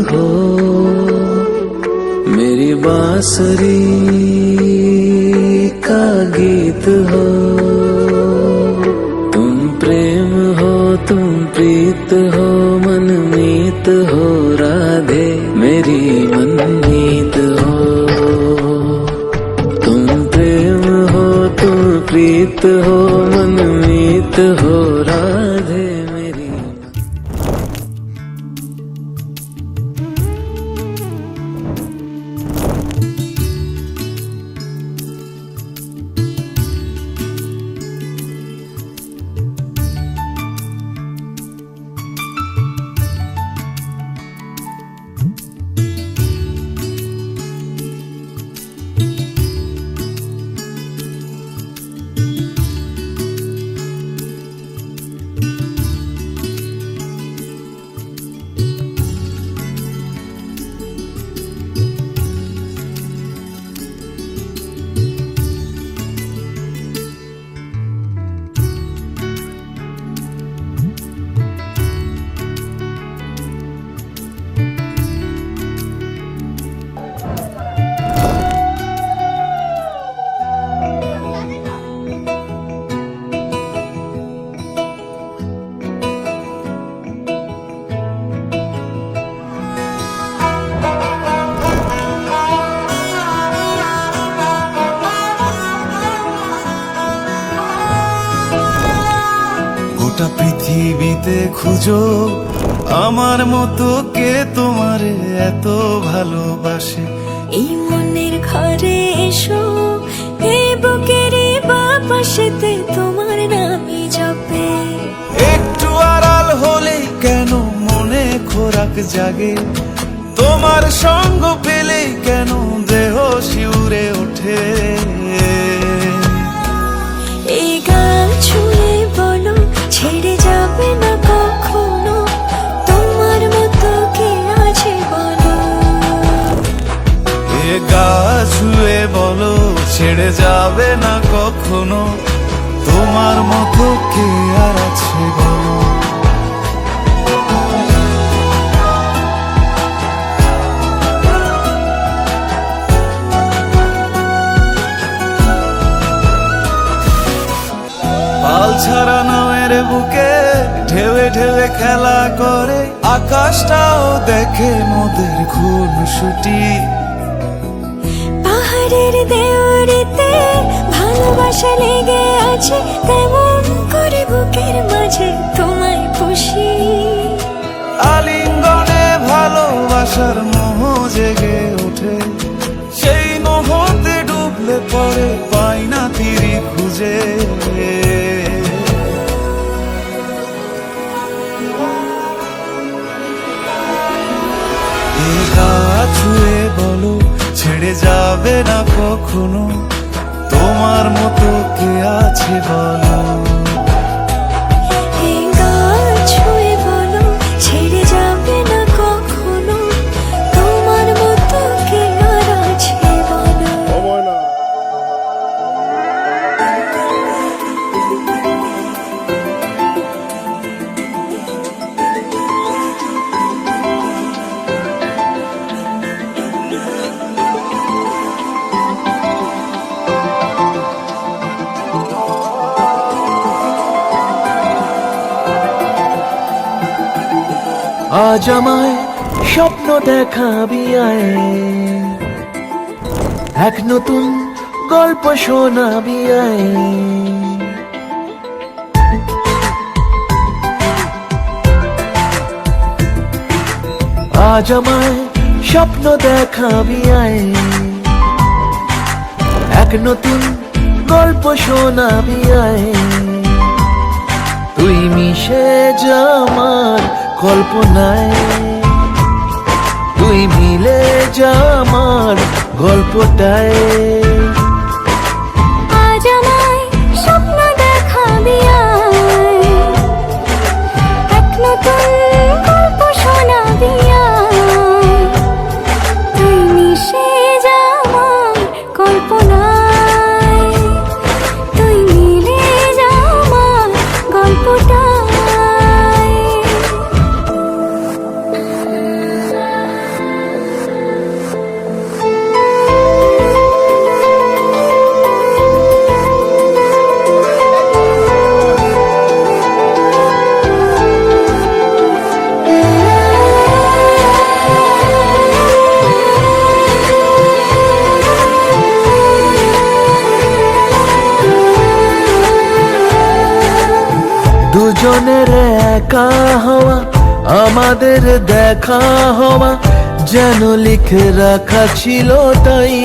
हो, मेरी बांसुरी का गीत हो। तुम प्रेम हो, तुम प्रीत हो, मनमीत हो राधे मेरी मनमीत हो। तुम प्रेम हो, तुम प्रीत हो, मनमीत हो राधे मेरी। গোটা পৃথিবীতে খুঁজো আমার মতো কে তোমারে এত ভালোবাসে। এই মনের ঘরে এসো, এই বুকের বাপাশেতে তোমার নামই জপে। একটু আড়াল হলেই কেন মনে খোরাক জাগে, তোমার সঙ্গ পেলেই কেন দেহ শিউরে ওঠে। এই গান ছুঁয়ে বলো ছেড়ে যাবে না কখনো, তোমার মতো কে আছে বলো। এ গা ছুঁয়ে বলো ছেড়ে যাবে না কখনো, তোমার মতো কে আর আছে বলো। পাল ছাড়া নামের বুকে ঢেউে ঢেউে খেলা করে, আকাশটাও দেখে মোদের খুনসুটি। পাহাড়ের দেওয়ারিতে ভালোবাসা লেগে আছে, তেমন করে বুকের মাঝে তোমায় পুষি। আলিঙ্গনে ভালোবাসার মোহ জেগে ওঠে, সেই মোহতে ডুবলে পরে পাই না তীরি খুঁজে। এ গা ছুঁয়ে বলো ছেড়ে যাবে না কখনো, তোমার মতো কে আছে বলো। এই গান ছুঁয়ে বলো ছেড়ে যাবে না কখনো, তোমার মতো কে আর আছে বলো। আজ আমায় স্বপ্ন দেখাবি আয়, এক নতুন গল্প শোনাবি আয়। আজ আমায় স্বপ্ন দেখাবি আয়, এক নতুন গল্প শোনাবি আয়। তুই মিশে যা আমার কল্পনায়, তুই মিলে যা আমার গল্পটায়। আজ আমায় স্বপ্ন দেখাবি আয়, এক নতুন গল্প শোনাবি আয়। তুই মিশে যা আমার কল্পনায়, তুই মিলে যা আমার গল্পটায়। আমাদের দেখা হওয়া যেন লিখে রাখা ছিল তাই।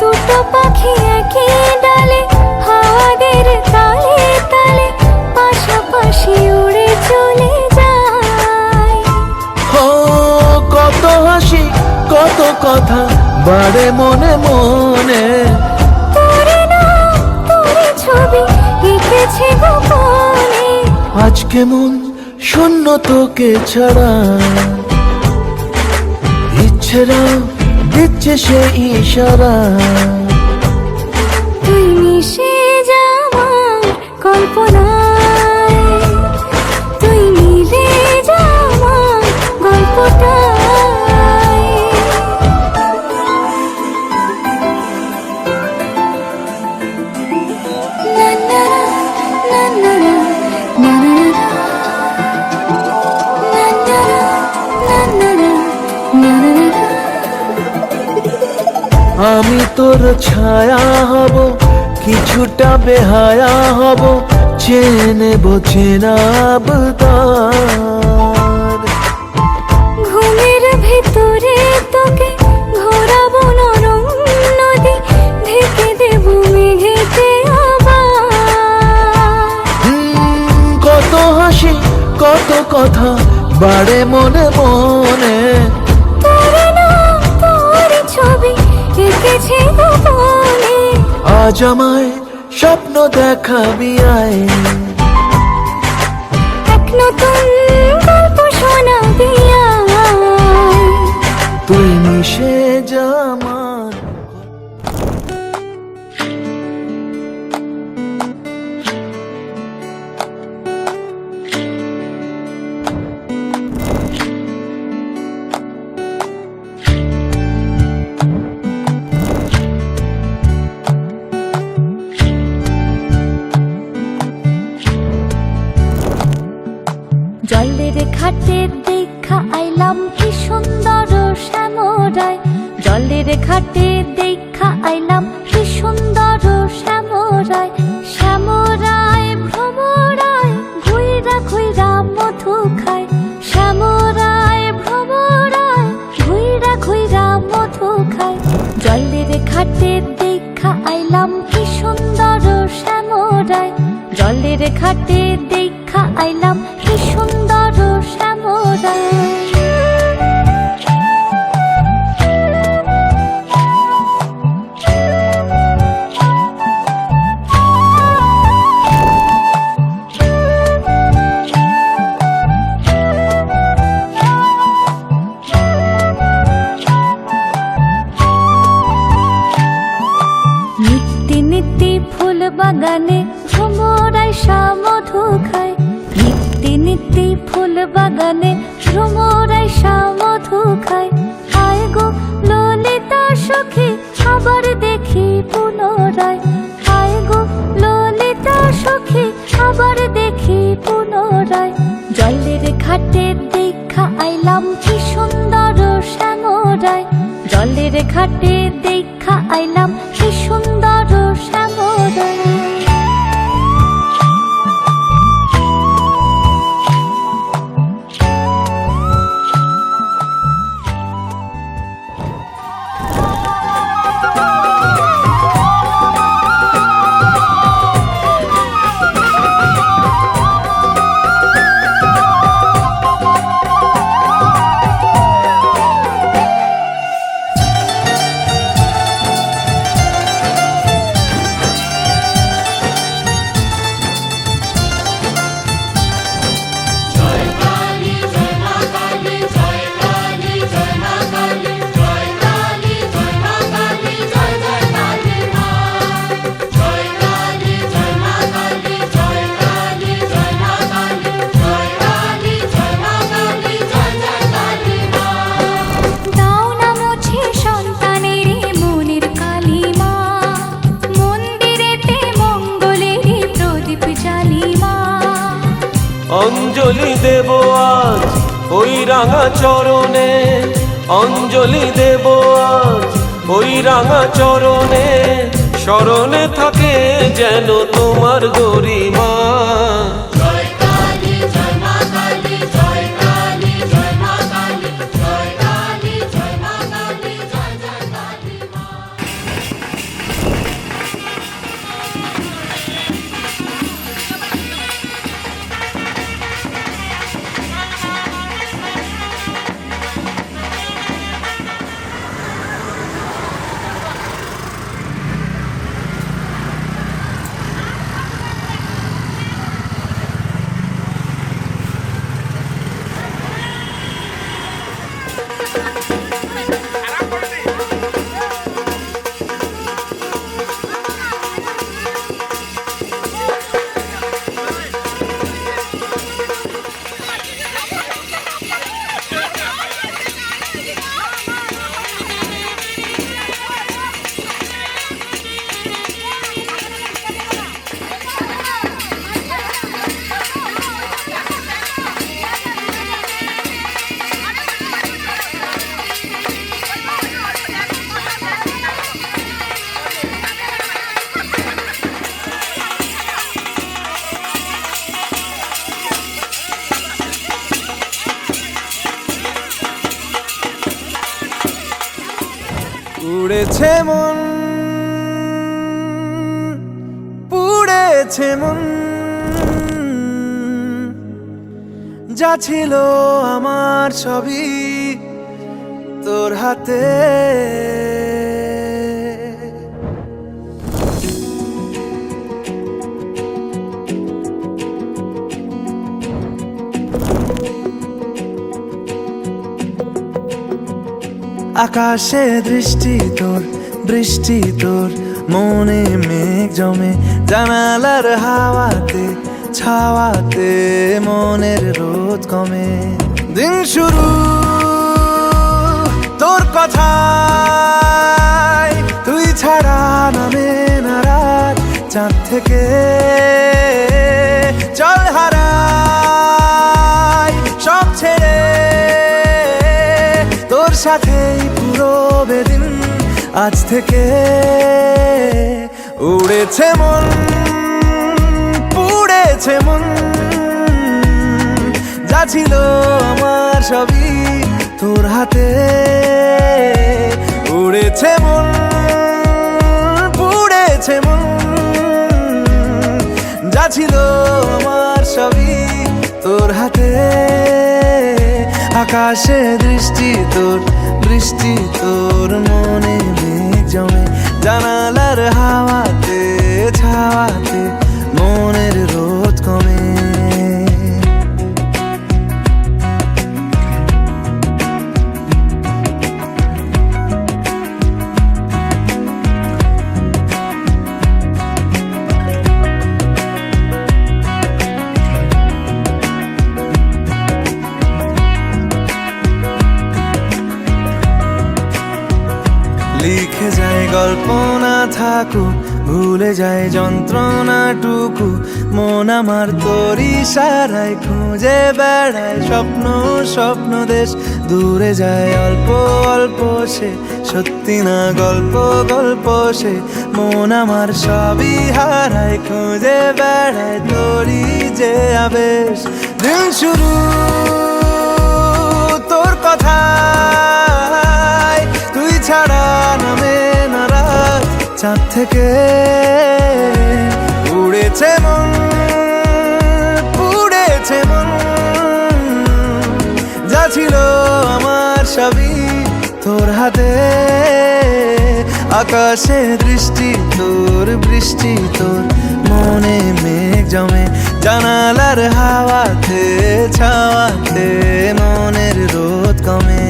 দুটো পাখি একই ডালে হাওয়াদের তালে তালে পাশাপাশি উড়ে চলে যায়। ও কত হাসি কত কথা বাড়ে মনে মনে, তোরে না তোরে ছবি এঁকেছে গোপনে। আজ কেমন শূন্য তোকে ছাড়া, ইচ্ছেরা দিচ্ছে সে ইশারা। তুই মিশে যা আমার কল্পনায়, তুই মিলে যা আমার গল্পটায়। না না না না না না না না না। আমি তোর ছায়া হব, কিছুটা বেহায়া হব, চেনে বোঝেনাবদার। ঘুমের ভেতরে তোকে ঘোরাবো নরম নদী, ঢেকে দেবো মেঘেতে আবার। কত হাসি কত কথা বাড়ে মনে মনে, তোরে না তোর ছবি এঁকেছে গোপনে। আজ আমায় স্বপ্ন দেখাবি আয়, এক নতুন গল্প শোনাবি আমায়। তুই মিশে যা আমার। জলের ঘাটে দেখা আইলাম কি সুন্দর শ্যামরায়, জলের ঘাটে দেখা আইলাম কি সুন্দর শ্যামরায়। শ্যামরায় ভ্রমরায় ঘুইরা ঘুইরা মধু খায়, শ্যামরায় ভ্রমরায় ঘুইরা ঘুইরা মধু খায়। জলের ঘাটে দেখা আইলাম কি সুন্দর শ্যামরায়, জলের ঘাটে দেখা আইলাম কি সুন্দর শ্যামরায়। নিত্যি নিত্যি ফুল বাগানে ভ্রমরায় মধু খায়, নিত্যি নিত্যি ফুল বাগানে ভ্রমরায় মধু খায়। আয় গো ললিতা সখী আবার দেখি পুনরায়, আয় গো ললিতা সখী আবার দেখি পুনরায়। জলের ঘাটে দেখা আইলাম কি সুন্দর শ্যামরায়, জলের ঘাটে দেখা আইলাম কি সুন্দর শ্যামরায়। অঞ্জলি দেব আজ ওই রাঙা চরণে, অঞ্জলি দেব আজ ওই রাঙা চরণে, স্মরণে থাকে যেন তোমার গরিমা। জয় কালী জয় মা উড়েছে মন, পুড়েছে মন, যা ছিল আমার সবই তোর হাতে। আকাশে দৃষ্টি তোর, বৃষ্টি তোর, মনে মেঘ জমে, জানালার হাওয়াতে ছাওয়াতে মনের রোদ কমে। দিন শুরু তোর কথায়, তুই ছাড়া নামে না রাত, চাঁদ থেকে চল হারাই সব ছেড়ে, তোর সাথেই পুরো বেদিন আজ থেকে। উড়েছে মন, পুড়েছে মন, যা ছিল আমার সবই তোর হাতে। উড়েছে মন, পুড়েছে মন, যা ছিল আমার সবই তোর হাতে। আকাশে দৃষ্টি তোর, বৃষ্টি তোর, মনে মেঘ জমে, জানালার হাওয়াতে ছাওয়াতে মনের রোদ কমে। লিখে যায় গল্প না থাকুক, ভুলে যায় যন্ত্রণাটুকু, মন আমার তোর ইশারায় খুঁজে বেড়ায় স্বপ্ন স্বপ্ন দেশ। দূরে যায় অল্প অল্প সে, সত্যি না গল্প গল্প সে, মন আমার সবই হারায় খুঁজে বেড়ায় তোরই যে আবেশ। দিন শুরু তোর কথায়, তুই ছাড়া নামে না রাত, চাঁদ থেকে উড়েছে মন, পুড়েছে মন, যা ছিল আমার সবই তোর হাতে। আকাশে দৃষ্টি তোর, বৃষ্টি তোর, মনে মেঘ জমে, জানালার হাওয়াতে ছাওয়াতে মনের রোদ কমে।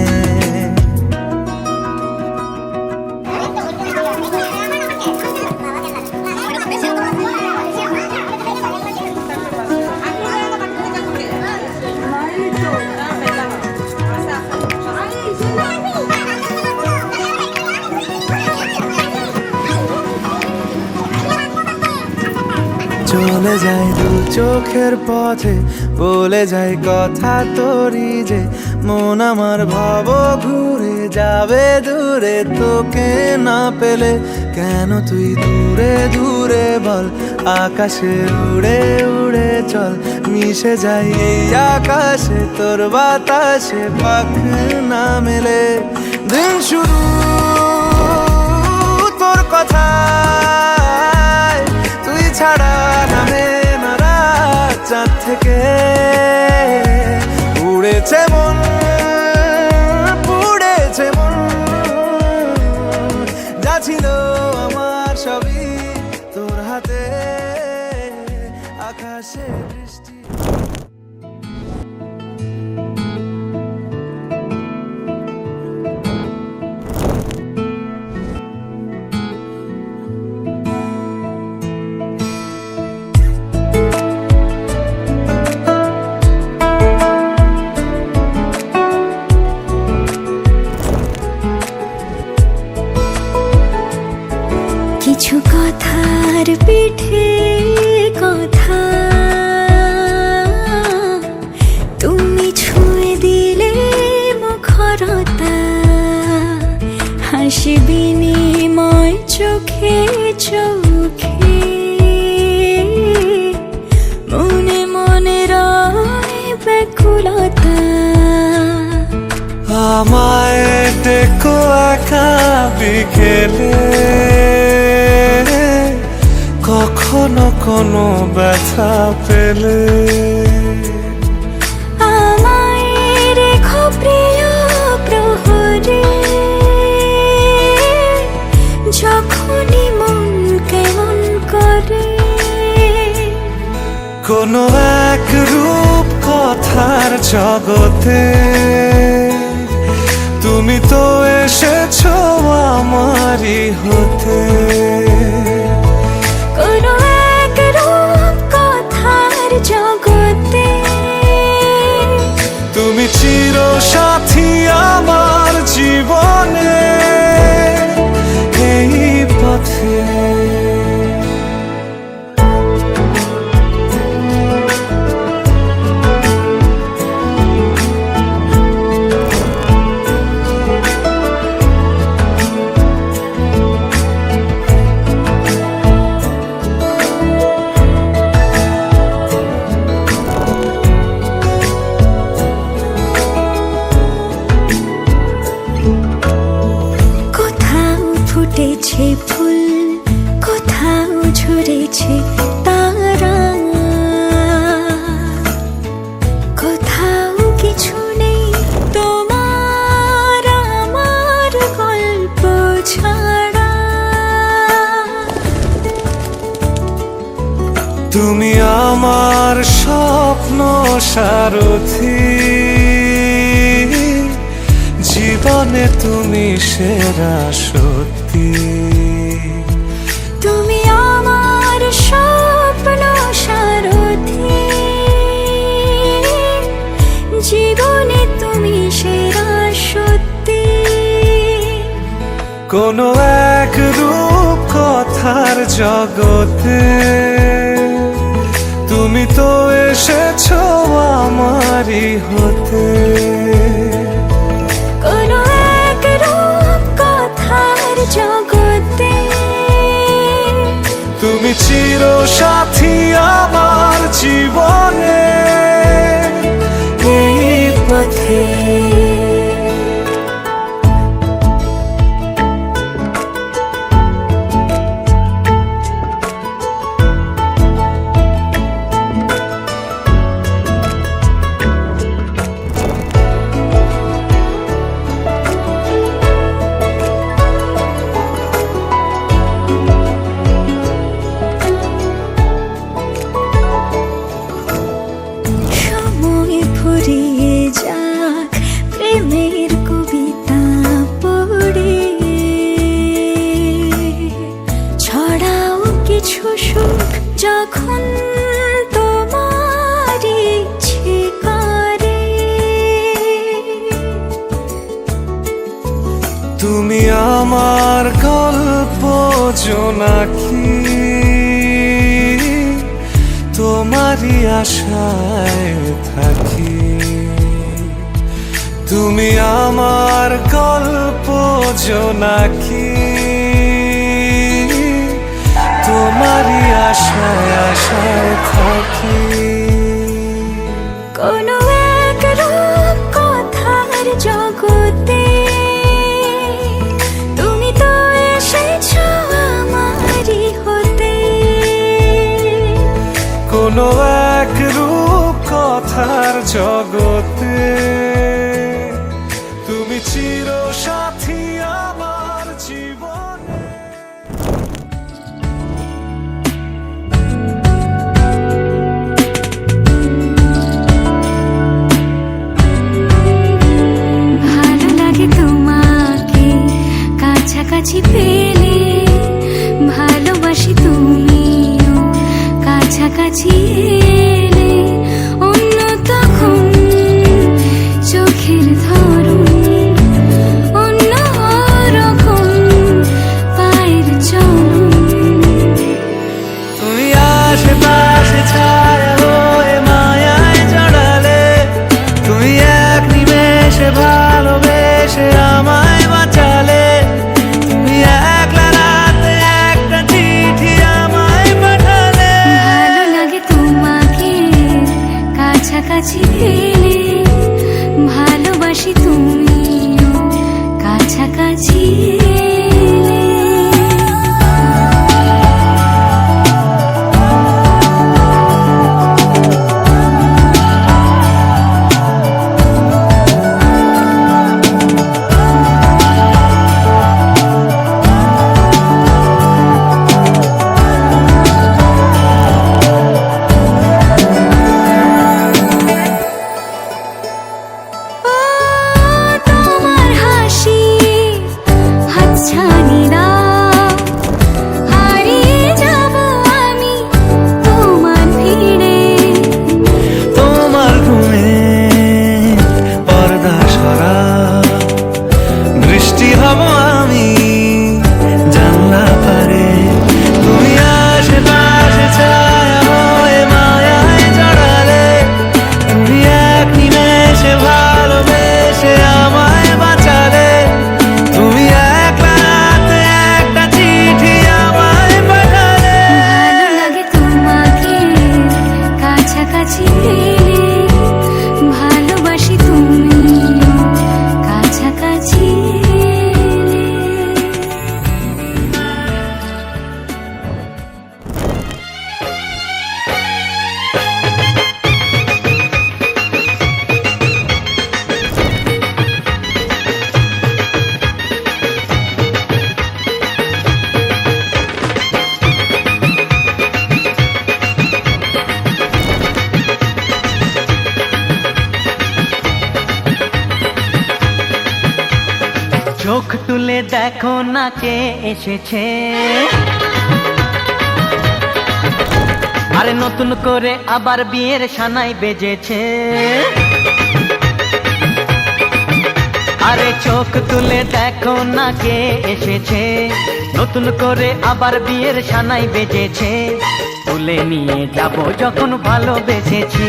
চলে যায় দু চোখের পথে, বলে যায় কথা তোরই যে, মন আমার ভাব ঘুরে যাবে দূরে তোকে না পেলে। কেন তুই দূরে দূরে বল, আকাশে উড়ে উড়ে চল, মিশে যাই এই আকাশে তোর বাতাসে পাখ না মেলে। দিন শুরু তোর কথায়, তুই ছাড়া নামে না রাত, চাঁদ থেকে উড়েছে মন, পুড়েছে মন, যা ছিল আমার সবই তোর হাতে। আকাশে দৃষ্টি কিছু কথার পিঠে কথা, তুমি ছুঁয়ে দিলে মুখরতা, হাসি বিনিময় চোখে চোখে, মনে মনে রয় ব্যাকুলতা। আমায় ডেকো একা বিকেলে কখনো কোনো ব্যথা পেলে আমায় রেখো প্রিয় প্রহরে, যখনই মন কেমন করে। কোনো এক রূপ কথার জগতে তুমি তো এসেছো আমারই হতে। কোনো এক রূপ কথার জগতে তুমি চির সাথী আমার জীবনে এই পথে। ফুটেছে ফুল, কোথাও ঝরেছে তারা, কোথাও কিছু নেই তোমার আমার গল্প ছাড়া। তুমি আমার স্বপ্ন সারথি, জীবনে তুমি সেরা সত্যি। তুমি আমার স্বপ্ন সারথি, জীবনে তুমি সেরা সত্যি। কোনো এক রূপ কথার জগতে তুমি তো এসেছো আমারই হতে। কোনো এক রূপ কথার জগতে তুমি চির সাথী আমার জীবনে এই পথে। প্রেমের কবিতা পড়ে ছড়াও কিছু সুখ যখন তোমার ইচ্ছে করে। তুমি আমার গল্প জোনাকি, তোমারই আশায় থাকি। তুমি আমার গল্প জোনাকি, তোমারই আশায় আশায় থাকি। কোনো এক রূপ কথার জগতে তুমি তো এসেছো আমারই হতে। কোনো এক রূপ কথার জগতে তুমি চির সাথী আমার জীবনে। ভালো লাগে তোমাকে কাছাকাছি পেলে, ভালোবাসি তুমিও কাছাকাছি এলে। অন্য তখন চোখের ধরন অন্য রকম, পায়ের চরণ। তুমি আশেপাশে ছায়া হয়ে মায়ায় জড়ালে, তুমি এক নিমেষে ভালোবেসে আমায় বাঁচালে। তুমি একলা রাতে একটা চিঠি আমায় পাঠালে। ভালো লাগে তোমাকে কাছাকাছি পেলে, ভালোবাসি তুমিও কাছাকাছি এলে। হব আমি জানলা পারে, তুমি আশেপাশে ছায়া হয়ে মায়ায় জড়ালে, তুমি এক নিমেষে ভালোবেসে আমায় বাঁচালে, তুমি এক রাতে একটা চিঠি আমায় পাঠালে। ভালো লাগে তোমাকে কাছাকাছি পেলে, ভালোবাসি তুমি কাছাকাছি এলে। চোখ তুলে দেখো না কে এসেছে, আরে নতুন করে আবার বিয়ের সানাই বেজেছে। আরে চোখ তুলে দেখো না কে এসেছে, নতুন করে আবার বিয়ের সানাই বেজেছে। তুলে নিয়ে যাব যখন ভালোবেসেছি,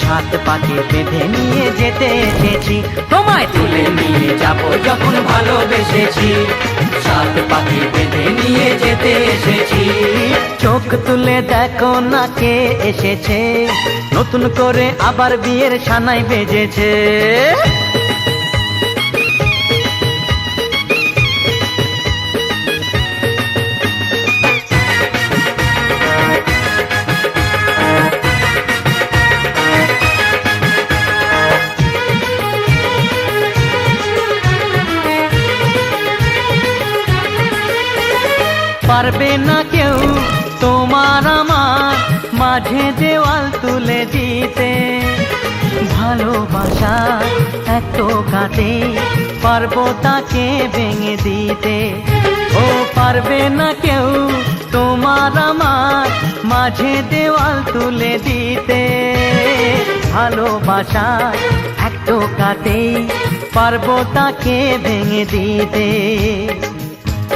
সাত পাকে বেঁধে নিয়ে যেতে এসেছি। তোমায় তুলে নিয়ে যাব যখন ভালোবেসেছি, সাত পাকে বেঁধে নিয়ে যেতে এসেছি। চোখ তুলে দেখো না কে এসেছে, নতুন করে আবার বিয়ের সানাই বেজেছে। পারবে না কেউ তোমার আমার মাঝে দেওয়াল তুলে দিতে, ভালোবাসা এত কাটে পারবো তাকে ভেঙে দিতে। ও পারবে না কেউ তোমার আমার মাঝে দেওয়াল তুলে দিতে, ভালোবাসা এত কাটে পারবো তাকে ভেঙে দিতে।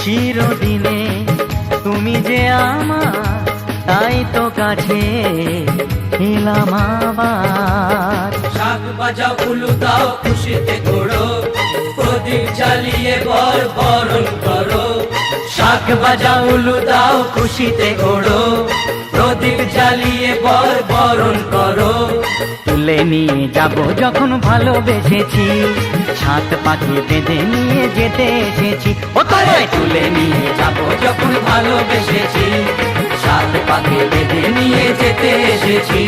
চিরদিনে তুমি যে আমার, তাই তো কাছে এলাম আবার। শাক বাজাও উলু দাও খুশিতে ঘোড়ো, প্রদীপ জ্বালিয়ে বরণ করো। শাক বাজাও উলু দাও খুশিতে ওড়ো, প্রদীপ জ্বালিয়ে বরণ করো। তুলে নিয়ে যাব যখন ভালোবেসেছি, সাত পাখি বেঁধে নিয়ে যেতে এসেছি। ও তোমায় তুলে নিয়ে যাব যখন ভালোবেসেছি, সাত পাকে বেঁধে নিয়ে যেতে এসেছি।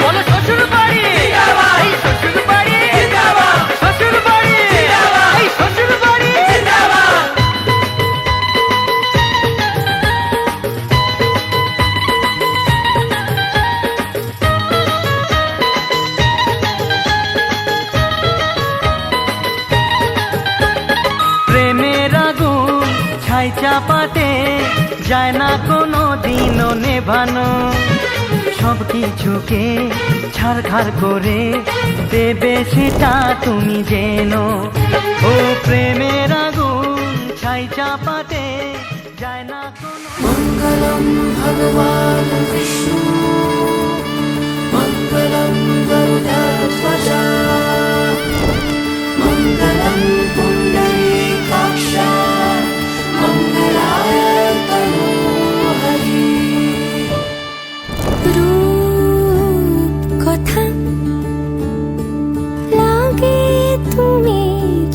বলো শ্বশুর বাড়ি, এই শ্বশুর বাড়ি, শ্বশুর বাড়ি, এই শ্বশুর বাড়ি। প্রেমের আগুন ছাই চাপাতে যায় না কোনো দিনও নেভানো, সব কিছুকে ছাড়খাড় করে দেবে সেটা তুমি জেনো। ও প্রেমের আগুন ছাই চাপাতে যায় না কোনো। মঙ্গলম ভগবান বিষ্ণু, মঙ্গলম গরুড়ধ্বজ, মঙ্গলম পুণ্ডরীকাক্ষ, মঙ্গলায় তনূহরি। রূপ কথা লাগে তুমি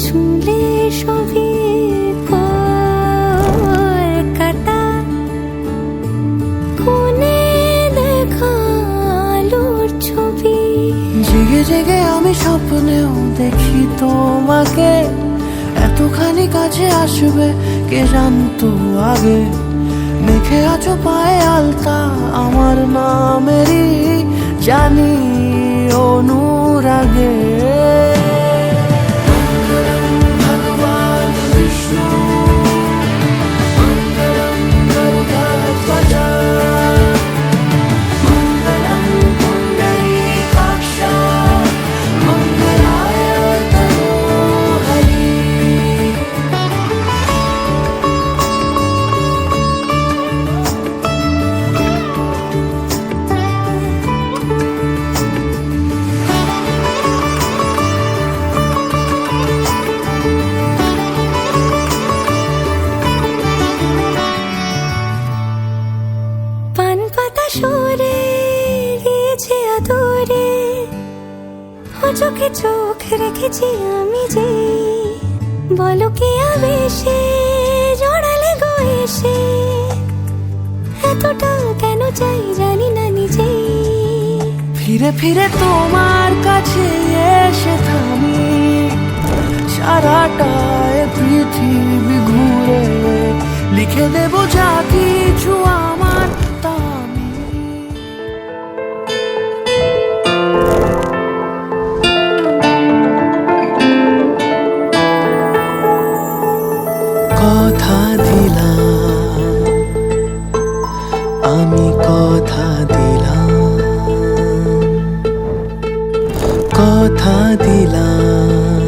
ছুঁলে সবই কলকাতা, কোনে দেখালোর ছবি। জেগে জেগে আমি স্বপ্নেও দেখি তোমাকে, এতখানি কাছে আসবে কে জানতো আগে। মেখে আছো পায়ে আলতা আমার নামেরই, জানি অনুরাগে। মঙ্গলম ভগবান বিষ্ণু, মঙ্গলম গরুড়ধ্বজ, মঙ্গলম পুণ্ডরীকাক্ষ, দূরে ও চোখে চোখ রেখেছি আমি যে বলো কি আবেশে জড়ালে গো এসে এতটা কেন চাই জানি না নিজে ফিরে ফিরে তোমার কাছে এসে থামি সারাটা এ পৃথিবী ঘুরে লিখে দেব যা কিছু আমার তা আমি। কথা দিলাম আমি কথা দিলাম কথা দিলাম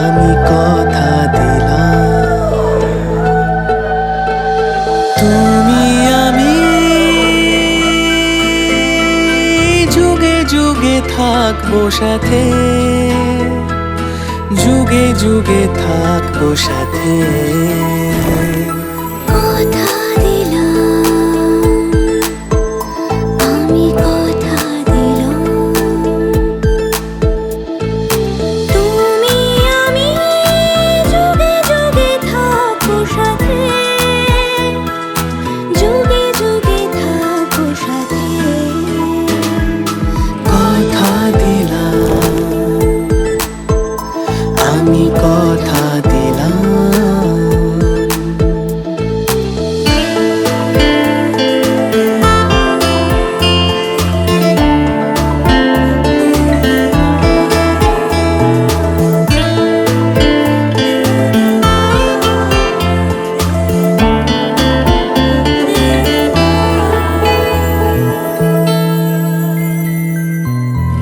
আমি কথা দিলাম তুমি আমি যুগে যুগে থাকবো সাথে যুগে যুগে থাকবো সাথে কথা দিলাম আমি কথা দিলাম তুমি আমি যুগে যুগে থাকবো সাথে যুগে যুগে থাকবো সাথে কথা দিলাম আমি কথা দিলাম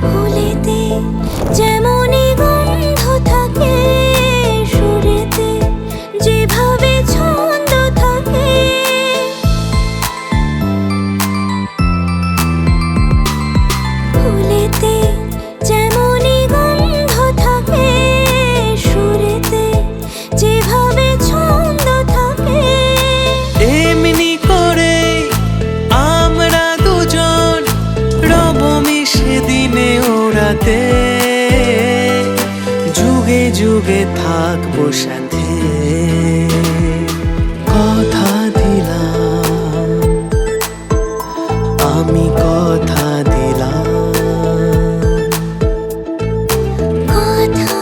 ফুলেতে যেমনই গন্ধ থাকে সুরেতে যেভাবে ছন্দ থাকে ফুলেতে যেমনই গন্ধ থাকে সুরেতে যেভাবে ছন্দ থাকে এমনি করে আমরা দুজন রব মিশে দিনে ওরাতে যুগে যুগে থাকবো সাথে কথা দিলাম আমি কথা দিলাম কথা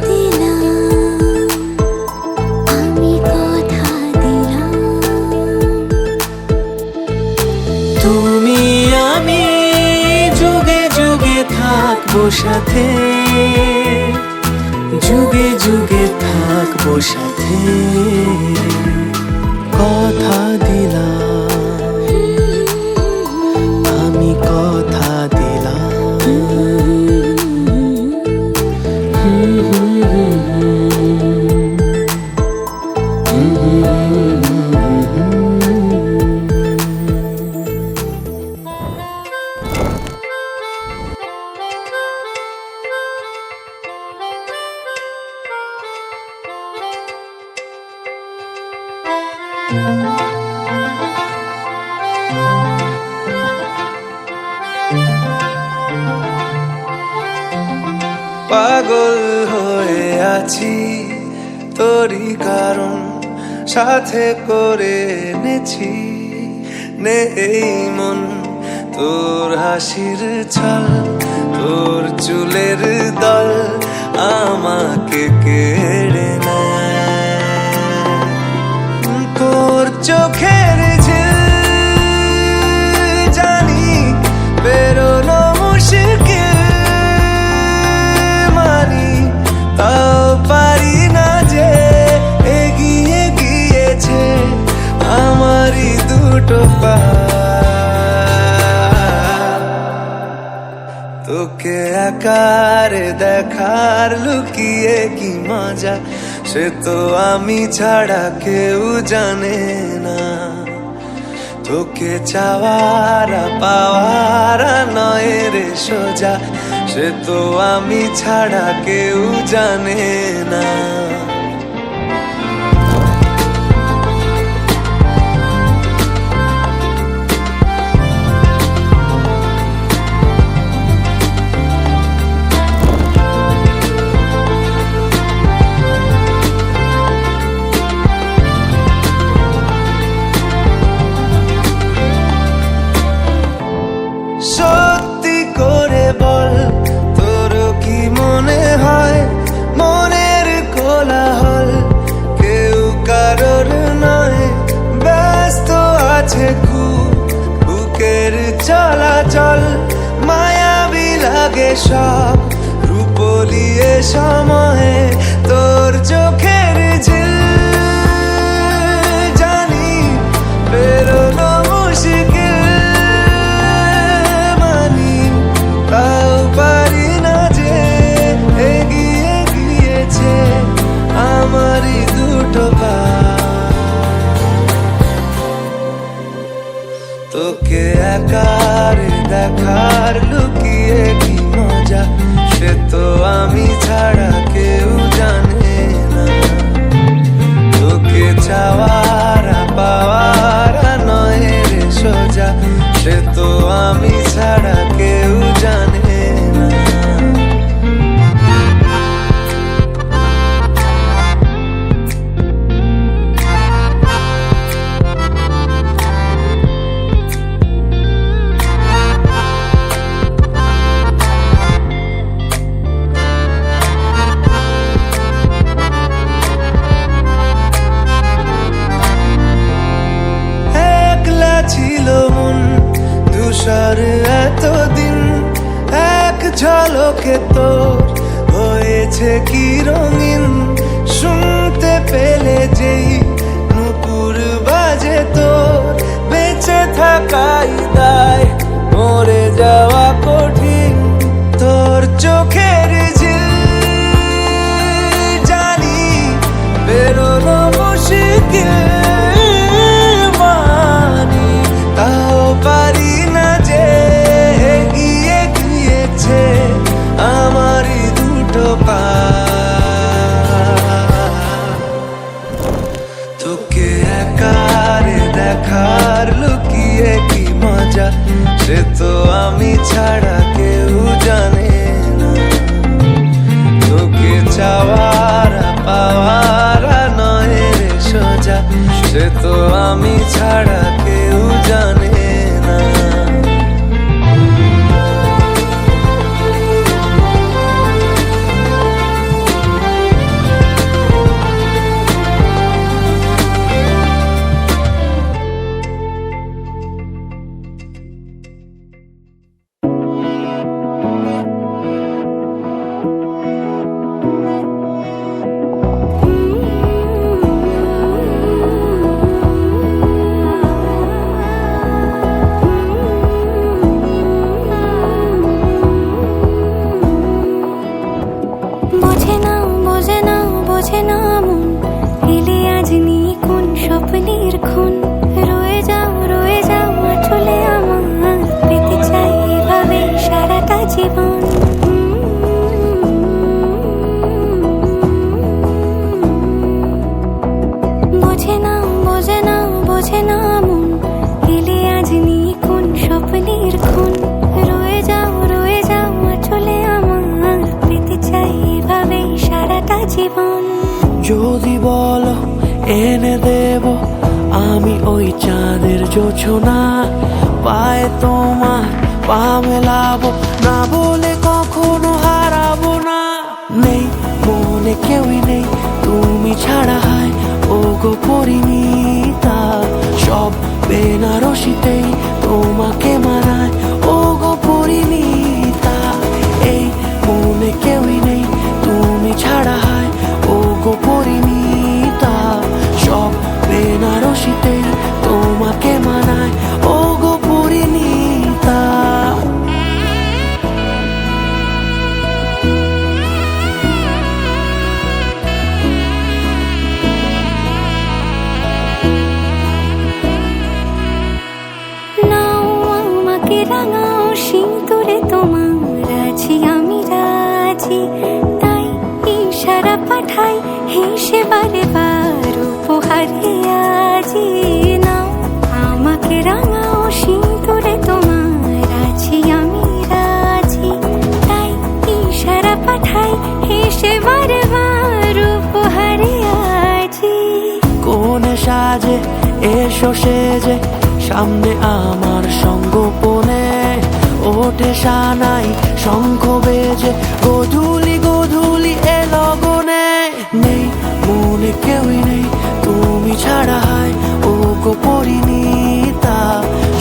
দিলাম আমি কথা দিলাম তুমি আমি যুগে যুগে থাকবো সাথে যুগে যুগে থাকবো সাথে কথা দিলাম আমি কথা দিলাম পাগল হয়ে আছি তোরই কারণ সাথে করে এনেছি নে এই মন তোর হাসির ছল তোর চুলের দল আমাকে কেড়ে নেয় তোর চোখের ঝিল জানি বেরোনো মুশকিল মানি তাও পারি না যে এগিয়ে গিয়েছে আমারই দুটো পা তোকে আকারে দেখার লুকিয়ে কি মজা সে তো আমি ছাড়া কেউ জানে না তোকে চাওয়ারা পাওয়ারা নয় রে সোজা সে তো আমি ছাড়া কেউ জানে না সত্যি করে বল, তোর কি মনে হয় মনের কোলাহল কেউ কারোর নয়, ব্যস্ত আছে খুব বুকের চলাচল, মায়াবী লাগে সব রূপলিয়ে সময়ে তোর চোখের ঝিল, জানি বেরোনো মুশকিল, মানি তাও পারি না যে এগিয়ে গিয়েছে আমারই দুটো পা। তোকে একার দেখার লুকিয়ে কি মজা, সে তো আমি ছাড়া কেউ জানে না। তোকে চাওয়ার পাওয়ার নয় রে সোজা, সে তো আমি ছাড়া কেউ জানে না। ছিল মন ধূসর এতদিন, এক ঝলকে তোর হয়েছে কি রঙিন, শুনতে পেলে যেই নুপুর বাজে তোর, বেঁচে থাকাই দায় মরে যাওয়া কঠিন, তোর চোখের ঝিল, জানি বেরোনো মুশকিল, তাও পারি না যে এগিয়ে গিয়েছে আমারই দুটো পা। তোকে একার দেখার লুকিয়ে কি মজা, সে তো আমি ছাড়া কেউ জানে না। তোকে চাওয়ার পাওয়ার নয় রে সোজা, সে তো আমি ছাড়া কেউ জানে না। যদি বলো এনে দেব আমি ওই চাঁদের জোছনা, পায়ে তোমার পা মেলাবো না বলে কখনো হারাবো না। নেই মনে কেউই নেই তুমি ছাড়া, হয় ও গো পরিণীতা, সব বেনারসিতেই তোমাকে মানায় ও গো পরিণীতা। এই মনে কেউই নেই তুমি ছাড়া, হয় ও গো পরিণীতা, সব বেনারসিতেই তোমাকে মানায় ও গো পরিণীতা। নাও আমাকে রাঙাও সিঁদুরে তোমার আছি আমি রাজি, তাই ইশারা পাঠাই হেসে বারে বার উপহারে আজি। নাও আমাকে রাঙাও সিঁদুরে তোমার আছি আমি রাজি, তাই ইশারা পাঠাই হেসে বারে বার উপহারে আজি। কোনে সাজে এসো সেজে সামনে আমার সঙ্গোপনে, ওঠে সানাই শঙ্খ বেজে গোধূলি গোধূলি এলো গনে নেই মনে কেউই নেই তুমি ছাড়া হয় ও গো পরিণীতা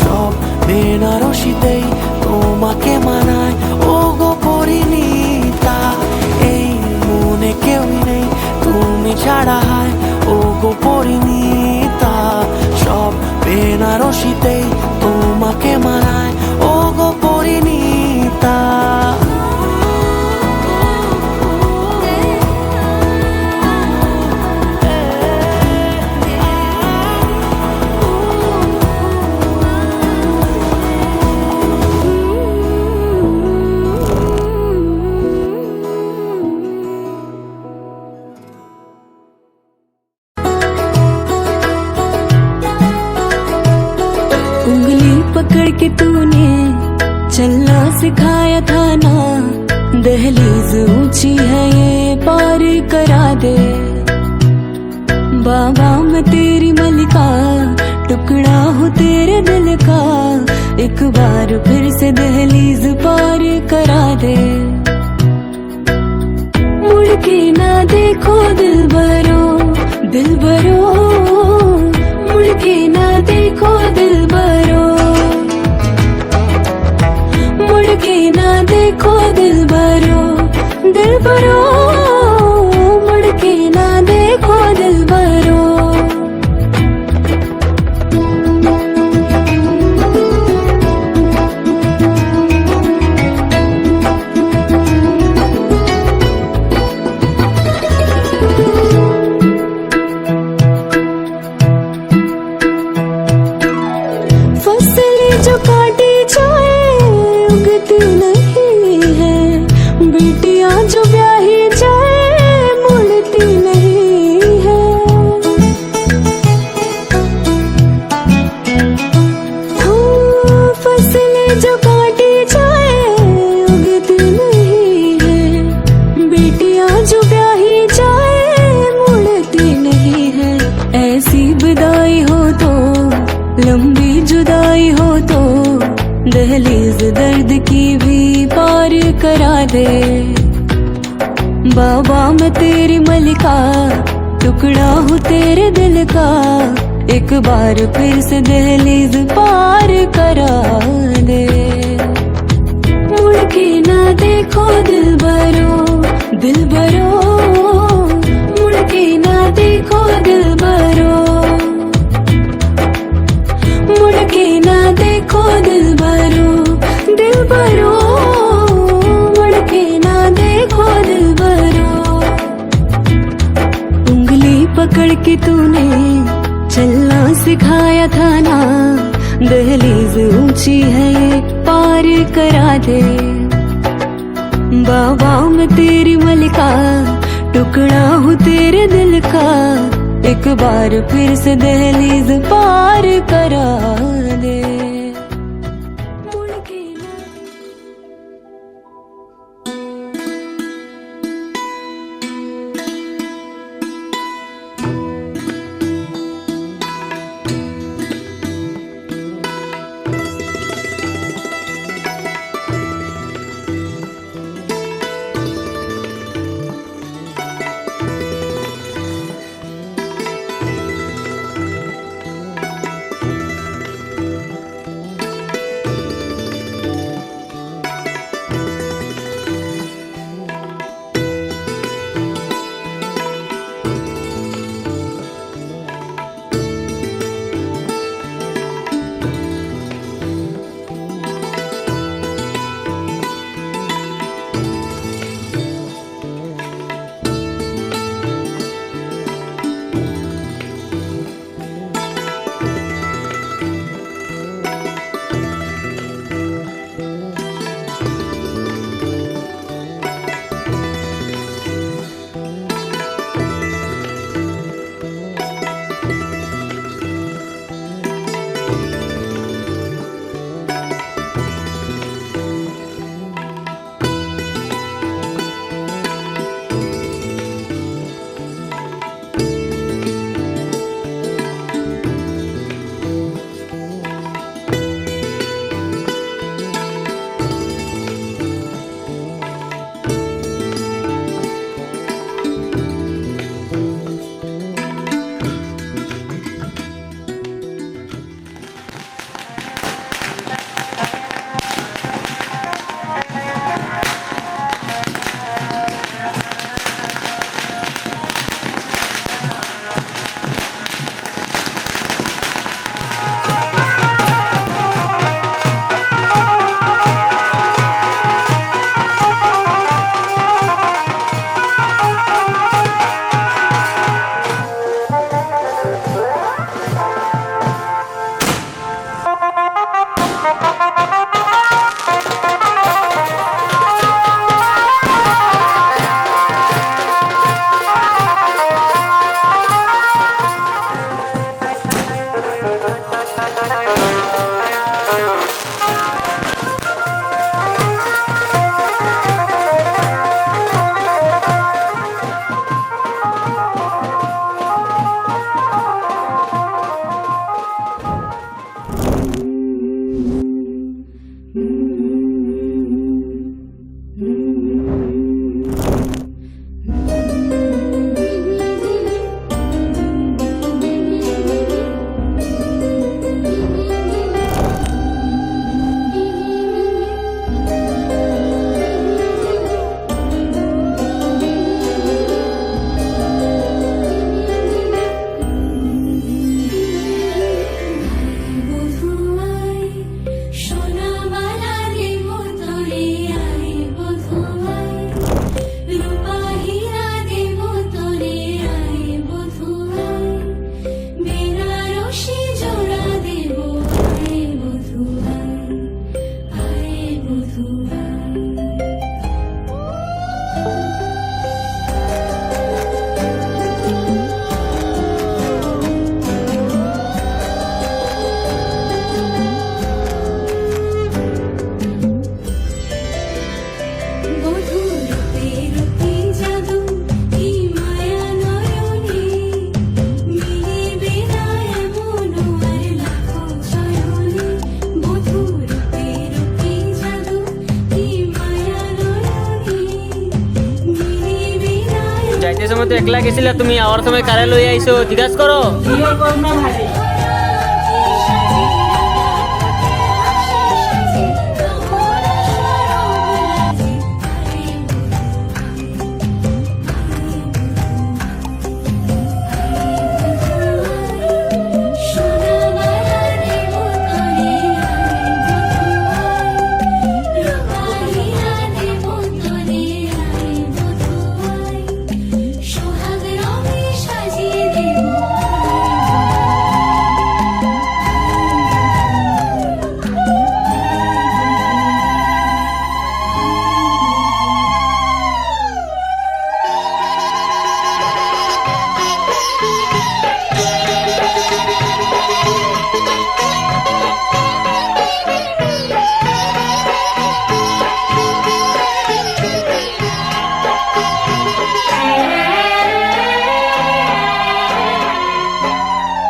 সব বেনারসিতেই তোমাকে মানায় ও গো পরিণীতা এই মনে কেউই নেই তুমি ছাড়া হয় ও গো পরিণীতা সব বেনারসিতেই তোমাকে মানায় ও গো পরিণীতা उंगली पकड़ के तूने चलना सिखाया था ना दहलीज ऊंची है ये पार करा दे बाबा मैं तेरी मलिका टुकड़ा हूँ तेरे दिल का एक बार फिर से दहलीज पार करा दे मुड़ के ना देखो दिल भरो मुड़ के ना देखो दिल भरो मुड़ के ना देखो दिल भरो मुड़ के ना देखो दिल भरो फसलें जो काटी जाए उगती नहीं है बेटियां जो ब्याही जाए मुड़ती नहीं है फसलें जो काटी जाए उगती नहीं है बेटियां जो ब्याही जाए मुड़ती नहीं है ऐसी विदाई हो तो लंबी जुदाई हो तो दहलीज दर्द की भी पार करा दे बाबा मैं तेरी मलिका टुकड़ा हूँ तेरे दिल का एक बार फिर से दहलीज पार करा दे मुड़ के ना देखो दिल भरो मुड़ के ना देखो दिल भरो मुड़ के ना देखो दिल भरो मुड़ के ना देखो दिल भरो उंगली पकड़ के तूने चलना सिखाया था ना दहलीज ऊंची है ये पार करा दे बाबा मैं तेरी मलिका टुकड़ा हूँ तेरे दिल का एक बार फिर से दहलीज पार करा दे मुड़ के ना যাইতে সময় তো একলা গেছিলা তুমি, আওয়ার সময় কারে লই আইছো জিজ্ঞাসা করো।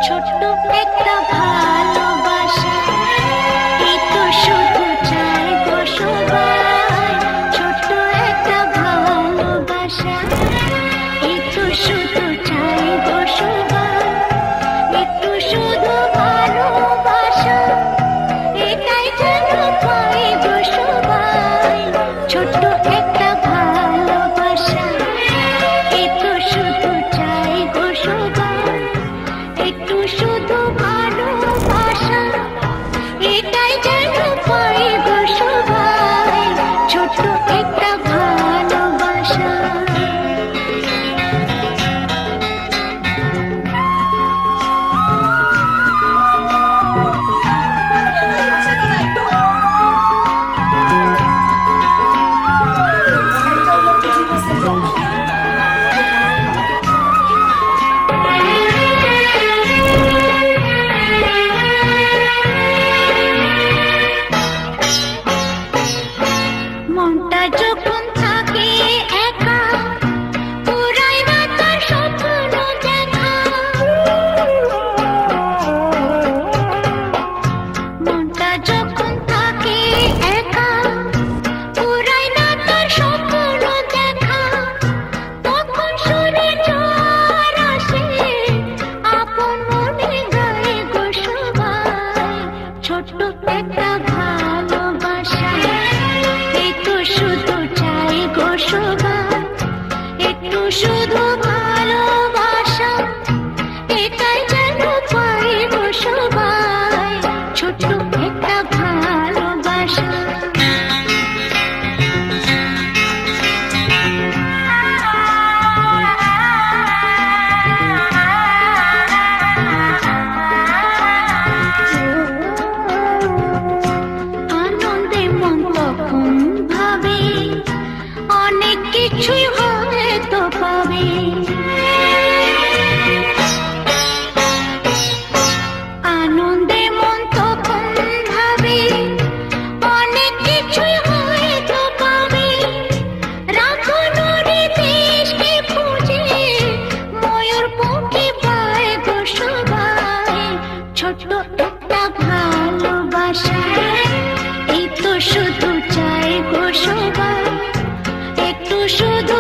ছোট্ট একটা ভালোবাসা, এই তো শুধু চাই গো সবাই। ছোট্ট একটা ভালোবাসা, এই তো শুধু চাই গো সবাই। একটু শুধু ভালোবাসা, এটাই যেন পাই গো সবাই। ছোট্ট একটা ভালোবাসা, এই তো শুধু চাই গো সবাই। একটু শুধু ভালোবাসা, এটাই যেন পাই গো সবাই। ছোট্ট একটা ভালোবাসা। মনটা যখন থাকে একা, পুরাই না তার স্বপ্ন দেখা। মনটা যখন থাকে একা, পুরাই না তার স্বপ্ন দেখা। তখন সুরে ঝড় আসে, আপন মনে গায়ে গো সবাই। ছোট্ট একটা ভালোবাসা, এই তো শুধু চাই গো সবাই। একটু শুধু ভালোবাসা, এটাই যেন পাই গো সবাই। ছোট্ট একটা ভালোবাসা। আনন্দে মন তখন ভাবে, অনেক কিছুই হয়তো পাবে। আনন্দে মন তখন ভাবে, অনেক কিছুই হয়তো পাবে। রাখনুরি দেশকে খুঁজে, ময়ূর পঙ্খী পায় গো সবাই। ছোট্ট একটা ভালোবাসা, এই তো শুধু চাই গো সবাই। একটু শুধু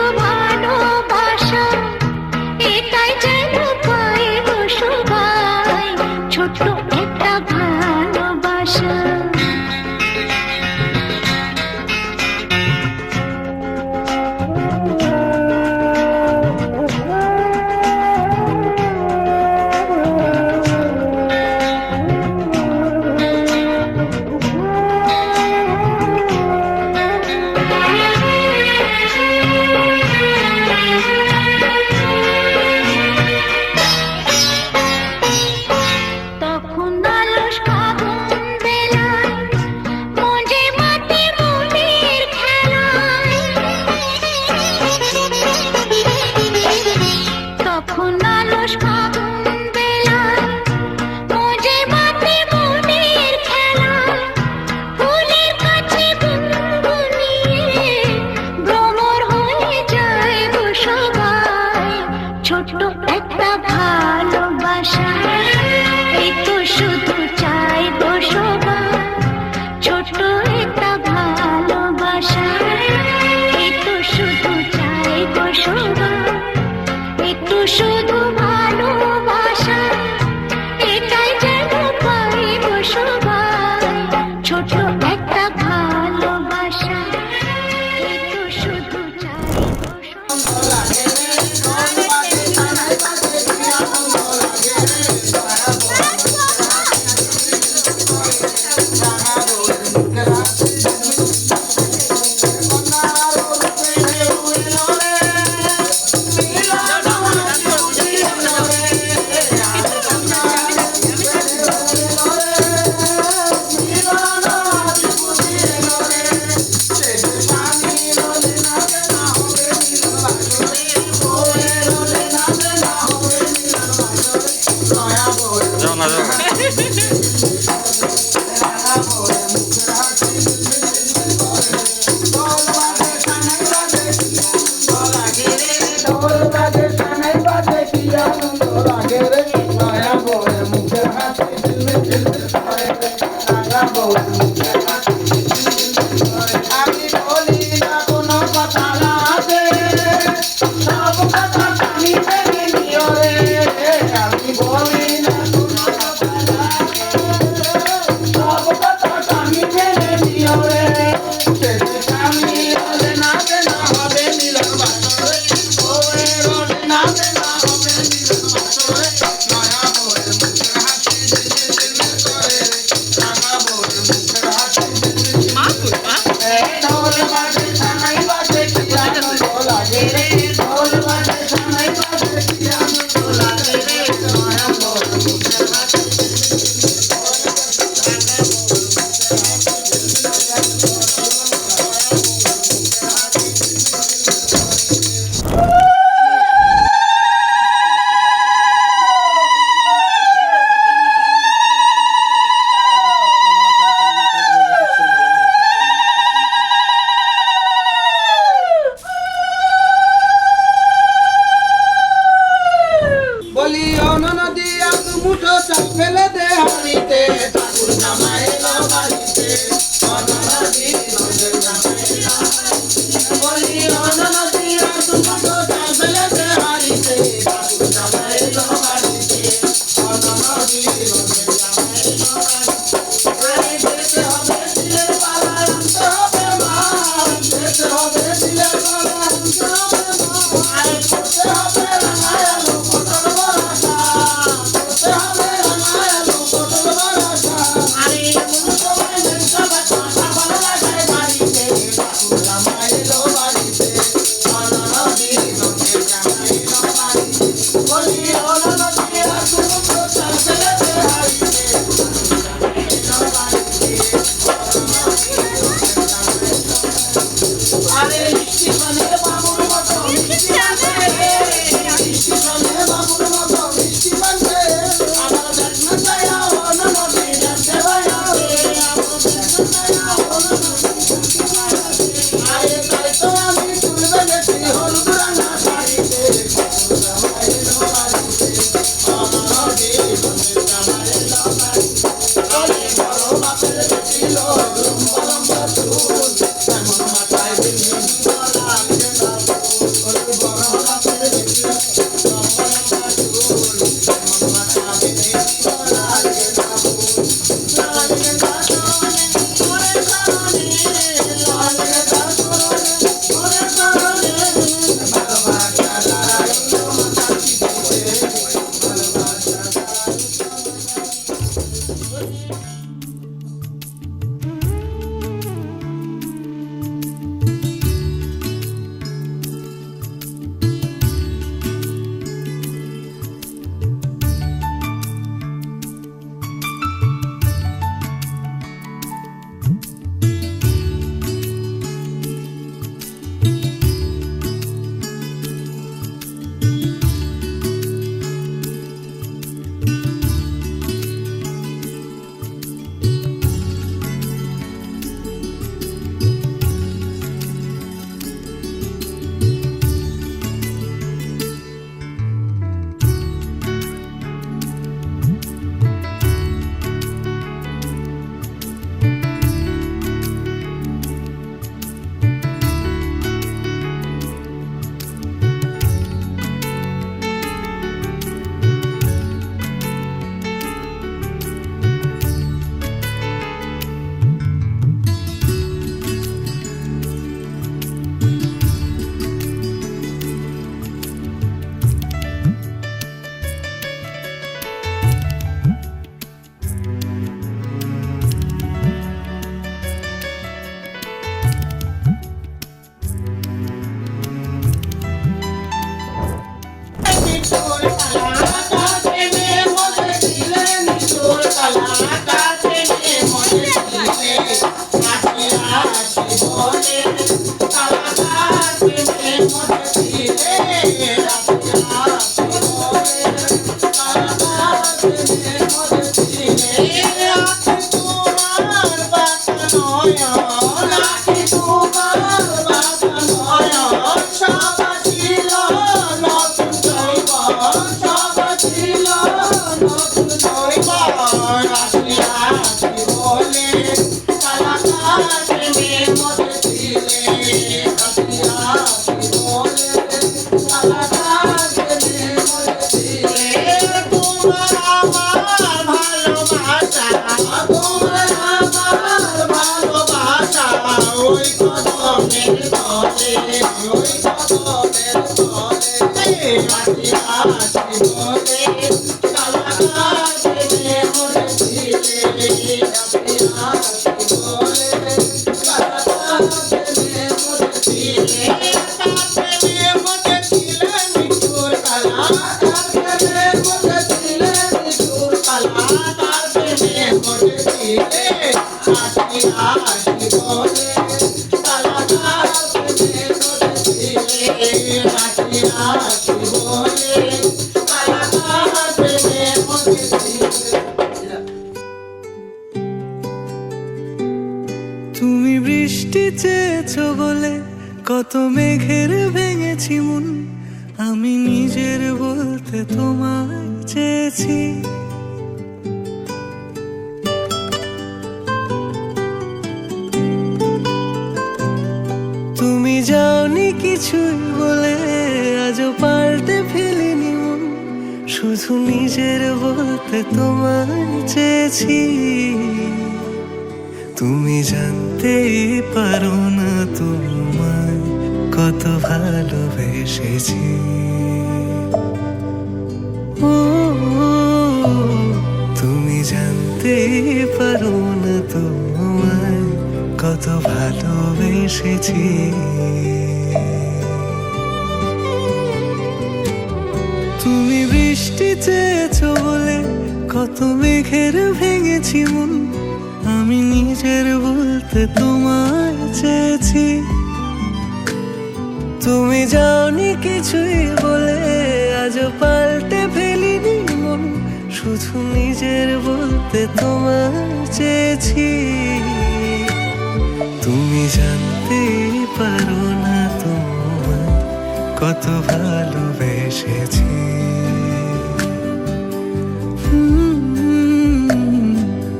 বলি অননদী এক মুঠো চাল ফেলে দে হাড়িতে ঠাকুর জামাই এলো বাড়িতে অননদী নদের জামাই এলো বাড়িতে। বলি অননদী এক মুঠো চাল ফেলে দে হাড়িতে ঠাকুর জামাই এলো বাড়িতে অননদী নদের জামাই এলো বাড়িতে। আরে যেতে হবে দিলের পালা আনতে হবে মাল, যেতে হবে দিলের পালা আনতে হবে মাল, আরে করতে হবে রাঙায়ালো পটল বড়া শাক, করতে হবে রাঙায়ালো পটল বড়া শাক। আরে এমন সময় মেঘটা বাতাসা ভালো লাগে বাড়িতে ঠাকুর জামাই এলো বাড়িতে অননদী নদের জামাই এলো বাড়িতে। বলি অননদী এক মুঠো চাল ফেলে দে হাড়িতে ঠাকুর জামাই এলো বাড়িতে অননদী নদের জামাই এলো বাড়িতে। আরে মিষ্টি পানে বাবুর মতো মিষ্টি আছে, মিষ্টি পানে বাবুর মতো মিষ্টি পানে। আমার দেখনা চাইয়া অননদী দেখতে ভাইয়া রে, আমার দেখনা চাইয়া অননদী দেখতে ভাইয়া রে। আরে তাই তো আমি চুল বেঁধেছি হলুদ রাঙা শাড়িতে ঠাকুর জামাই এলো বাড়িতে অননদী নদের জামাই এলো বাড়িতে। আরে বড় বাপের বেটি লম্বা লম্বা চুল, এমন মাথায় দিলে লাগে না ফুল। ওরে বড় বাপের বেটি লম্বা লম্বা চুল, এমন মাথা দিলে লাগে না ফুল। লাগে না চরণে ওরে চরণে, লাগে না চরণে ওরে চরণে। ভালোবাসা দাঁড়াইলো মাথা পিঠে, ভালোবাসা Thank you. আছি বলে কালাকার প্রেমে পড়েছি। তুমি বৃষ্টি চেয়েছো বলে কত মেঘের ভেঙেছি মন, আমি নিজের বলতে তোমায় চেয়েছি। তুমি যাওনি কিছুই বলে আজও পাল্টে ফেলিনি মন, শুধু নিজের বলতে তোমায় চেয়েছি। তুমি জানতেই পারো না তোমায় কত ভালোবেসেছি। ও তুমি জানতেই পারো না তোমায় কত ভালোবেসেছি। তুমি বৃষ্টি চেয়েছো বলে কত মেঘের ভেঙেছি মন, আমি নিজের বলতে তোমায় চেয়েছি। তুমি যাওনি কিছুই বলে আজও পাল্টে ফেলিনি মন, শুধু নিজের বলতে তোমায় চেয়েছি। তুমি জানতে পারো না তোমায় কত ভালোবেসেছি।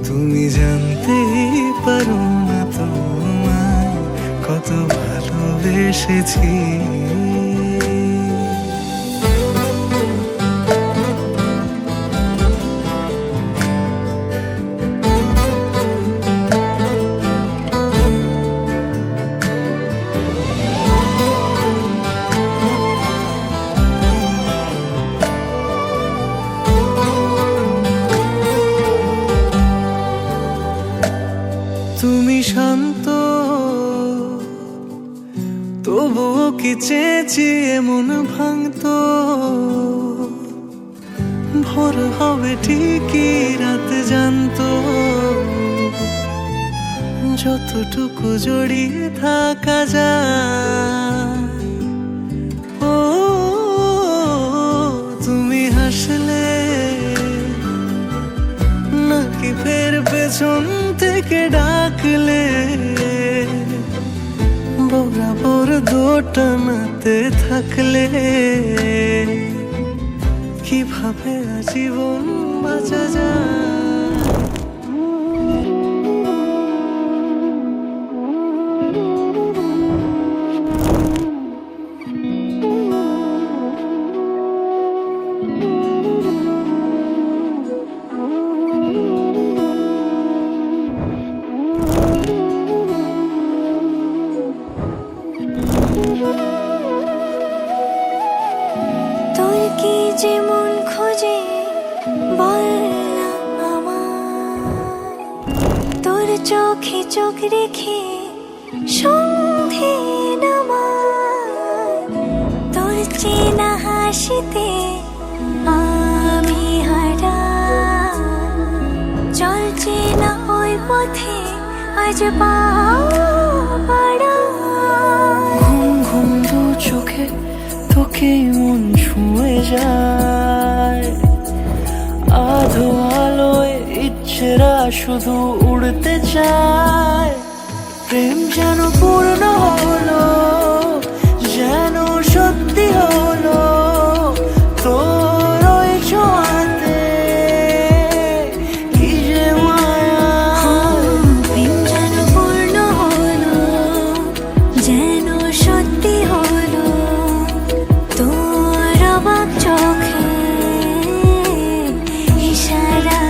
তুমি জানতে পারো না তোমায় কত ভালোবেসেছি। তুমি শান্ত তবুও কি চেয়েছি এমন ভাঙতো, ভোর হবে ঠিকই রাত জানতো, যতটুকু জড়িয়ে থাকা যায়। ও তুমি হাসলে নাকি ফের পেছন থেকে ডাকলে, বরাবর দোটানাতে থাকলে কিভাবে আজীবন বাঁচা যায়। তোর কি যেমন খোঁজে বল না আমায়, তোর চোখে চোখ রেখে সন্ধে নামায়, তোর চেনা হাসিতে আমি হারাই, চলছে না ওই পথে আজ পা বাড়াই। ঘুম ঘুম দু চোখে তোকে মন ছুঁয়ে যায়, আধো আলোয় ইচ্ছেরা শুধু উড়তে চায়। প্রেম যেন পূর্ণ হলো, যেন সত্যি হলো, তোর ওই ছোঁয়াতে কি যে মায়া। প্রেম যেন পূর্ণ হলো, যেন সত্যি হলো, তোর অবাক চোখে ইশারা।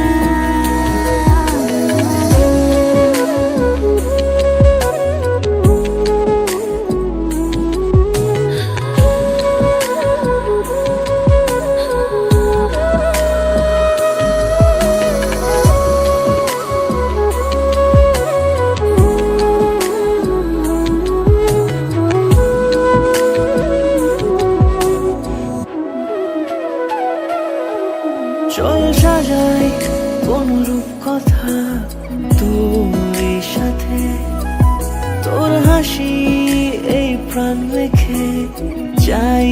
চল সাজাই অনুরূপ কথা তোর সাথে, তোর হাসি এই প্রাণ রেখে চাই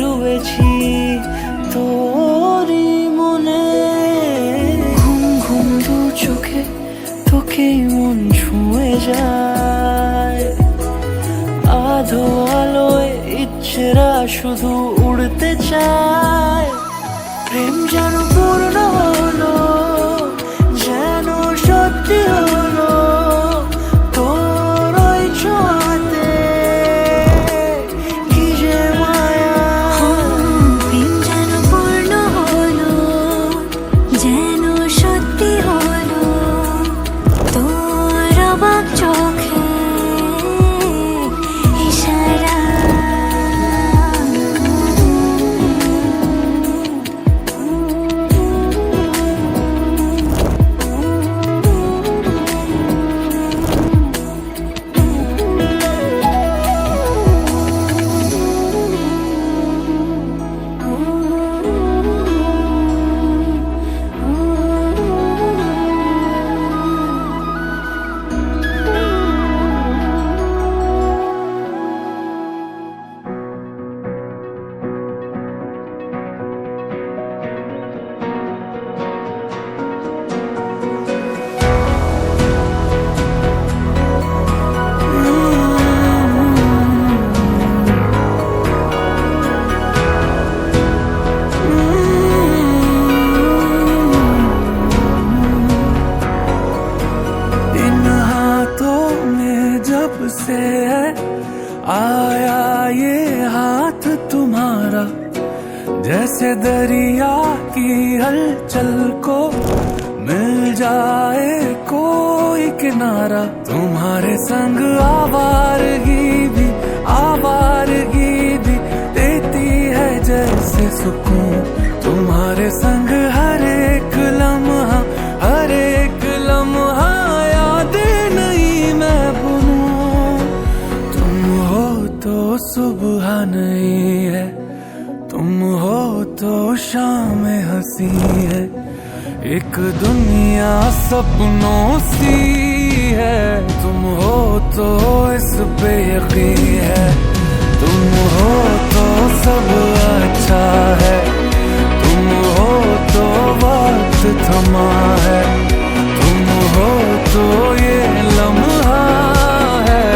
শুয়েছি তোরই মনে। ঘুম ঘুম দু চোখে তোকেই মন ছুঁয়ে যায়। আধো আলোয় ইচ্ছেরা শুধু উড়তে চায়। প্রেম যেন পূর্ণ হলো, যেন সত্যি হলো তোর ওই ছোঁয়াতে। কি যে মায়া, প্রেম যেন পূর্ণ হলো, যেন সত্যি হলো তোর অবাক চোখে ইশারা। से आया ये हाथ तुम्हारा, जैसे दरिया की हलचल को मिल जाए कोई किनारा। तुम्हारे संग आवारगी भी देती है जैसे सुकून। तुम्हारे संग हर एक लम्हा यादें नहीं मैं भूलूं। तुम हो तो सुबह नहीं है, तुम हो तो शाम हंसी है। एक दुनिया सपनों सी है, तुम हो तो इस पे यकीन है। तुम हो तो सब अच्छा है, तुम हो तो वक्त थमा है। तुम हो तो ये लम्हा है,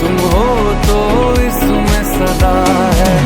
तुम हो तो इसमें सदा है।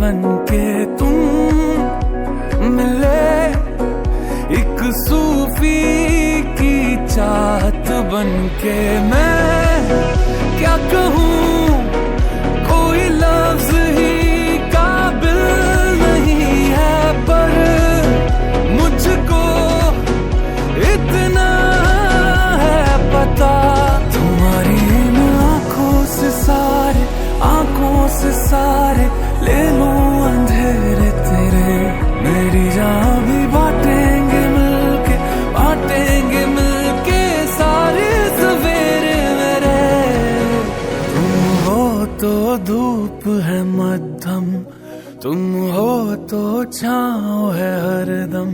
बनके तुम मिले एक सूफी की चाहत बनके। मैं क्या कहूँ, कोई लफ्ज ही काबिल नहीं है, पर मुझको इतना है पता। तुम्हारी इन आंखों से सारे ले लूं अंधेरे तेरे। मेरी जान भी बांटेंगे मिलके सारे सवेरे मेरे। तुम हो तो धूप है मध्यम, तुम हो तो छाँव है हरदम।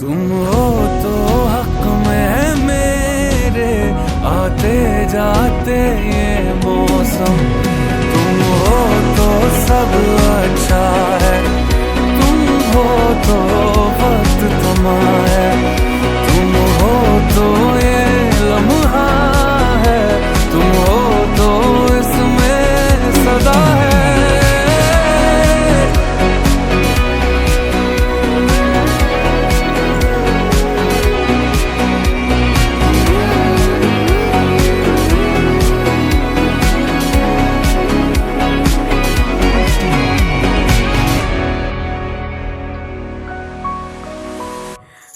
तुम हो तो हक में है मेरे आते जाते ये मौसम। तुम हो तो सब अच्छा है, तुम हो तो वक्त थमा है। तुम हो तो ये लम्हा है, तुम हो तो इसमें सदा है।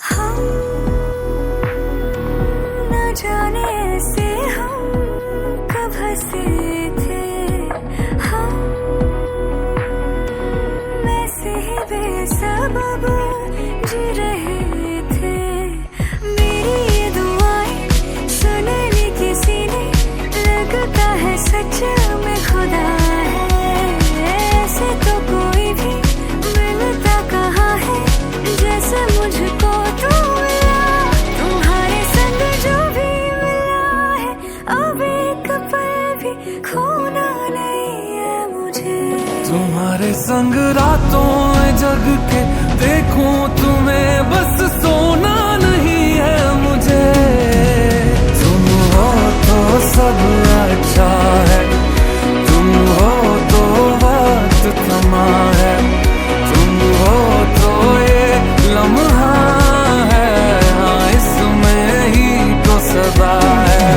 हम खुदा है, ऐसे तो कोई भी मिलता कहाँ है जैसे मुझको तू मिला। तुम्हारे संग जो भी मिला है, अब एक पल भी खोना नहीं है मुझे। तुम्हारे संग रातों में जग के देखूं तुम्हें, बस सोना नहीं है मुझे। तुम हो तो सब अच्छा है, तुम हो तो वक्त थमा है, तुम हो तो ये लम्हा है, हाँ इसमें ही तो सदा है।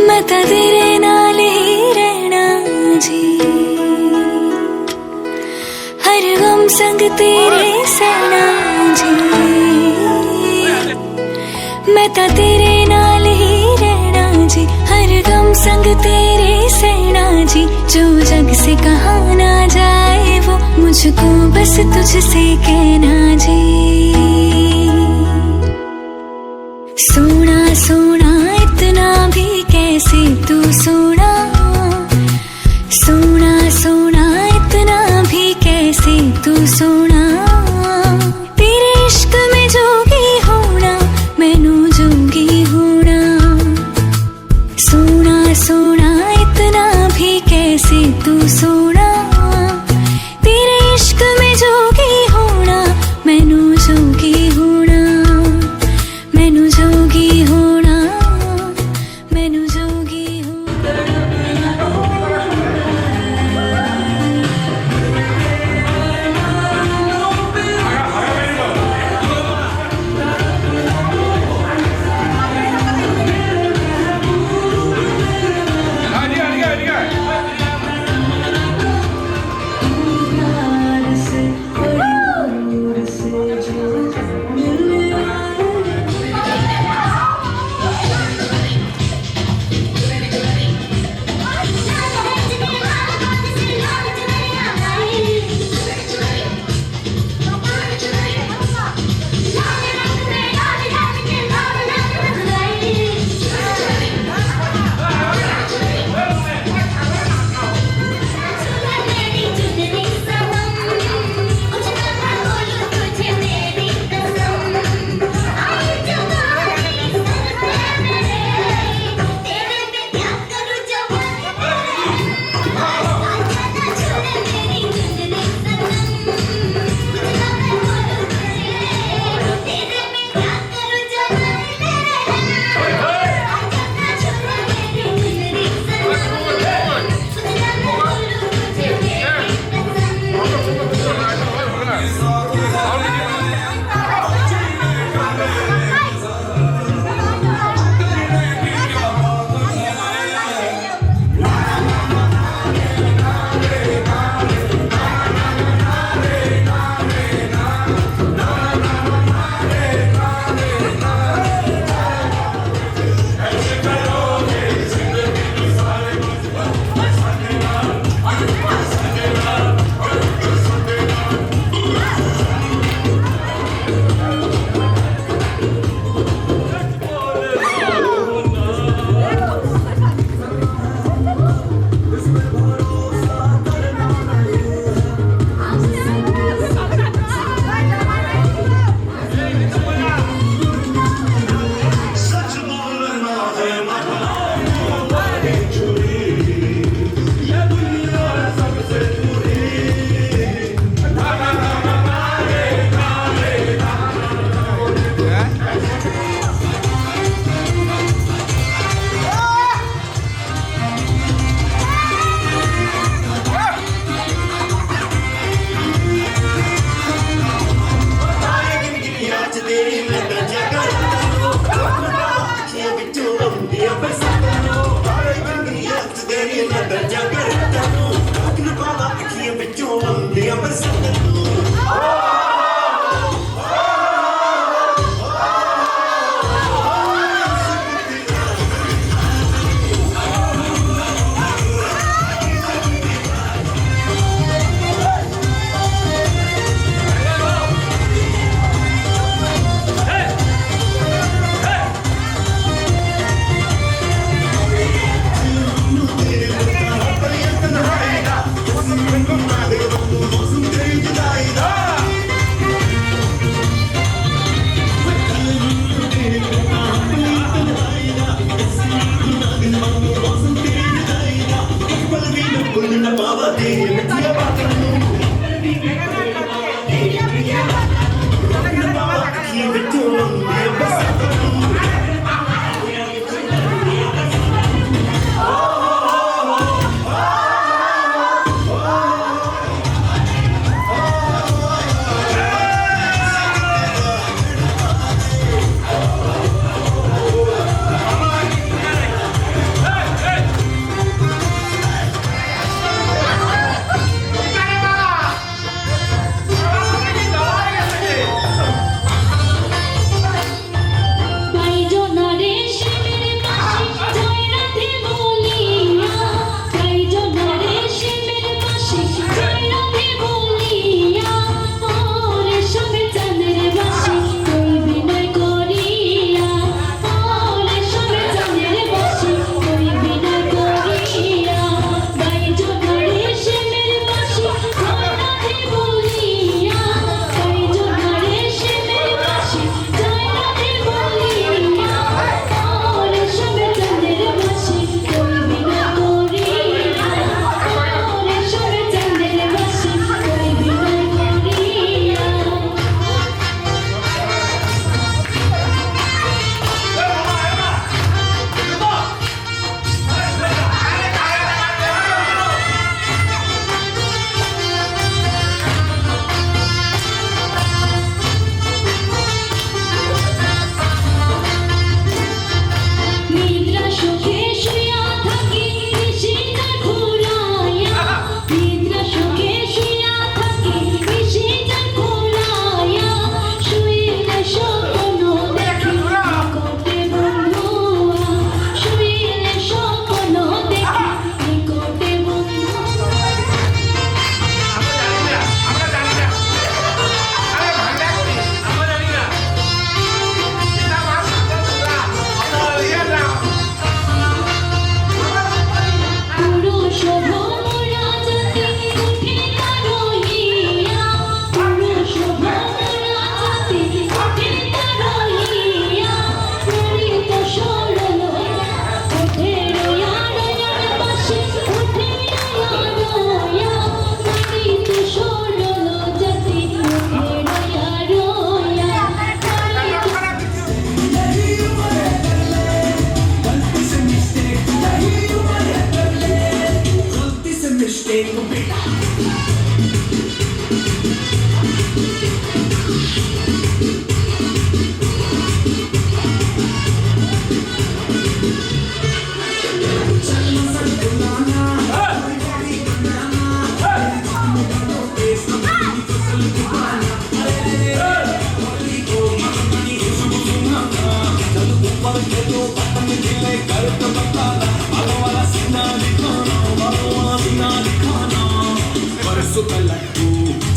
मैं तो तेरे नाल ही रहना जी, हर गम संग तेरे सहना जी। मैं तो तेरे नाल ही रहना जी, हर गम संग तेरे सहना जी। जो जग से कहा ना जाए वो मुझको बस तुझसे कहना जी। सोना सोना इतना भी कैसे तू सोना, सोना सोना इतना भी कैसे तू सोना। तेरे इश्क में जोगी होना, मैनू जोगी होना। सोना सोना इतना भी कैसे तू सोना, तेरे इश्क में जोगी होना, मैनू जोगी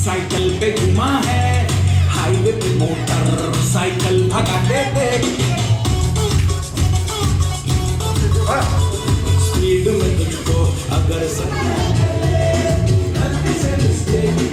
साइकिल पे घुमा है, हाईवे पे मोटर साइकिल भगाते थे, स्पीड में तुझको अगर गलती से मिस्टेक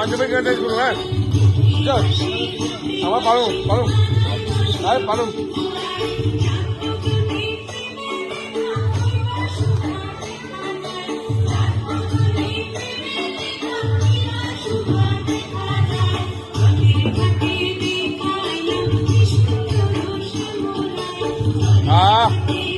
পাঞ্জাবি কেটে করো হ্যাঁ চল আমার পারো পারো আরে পারো Ah!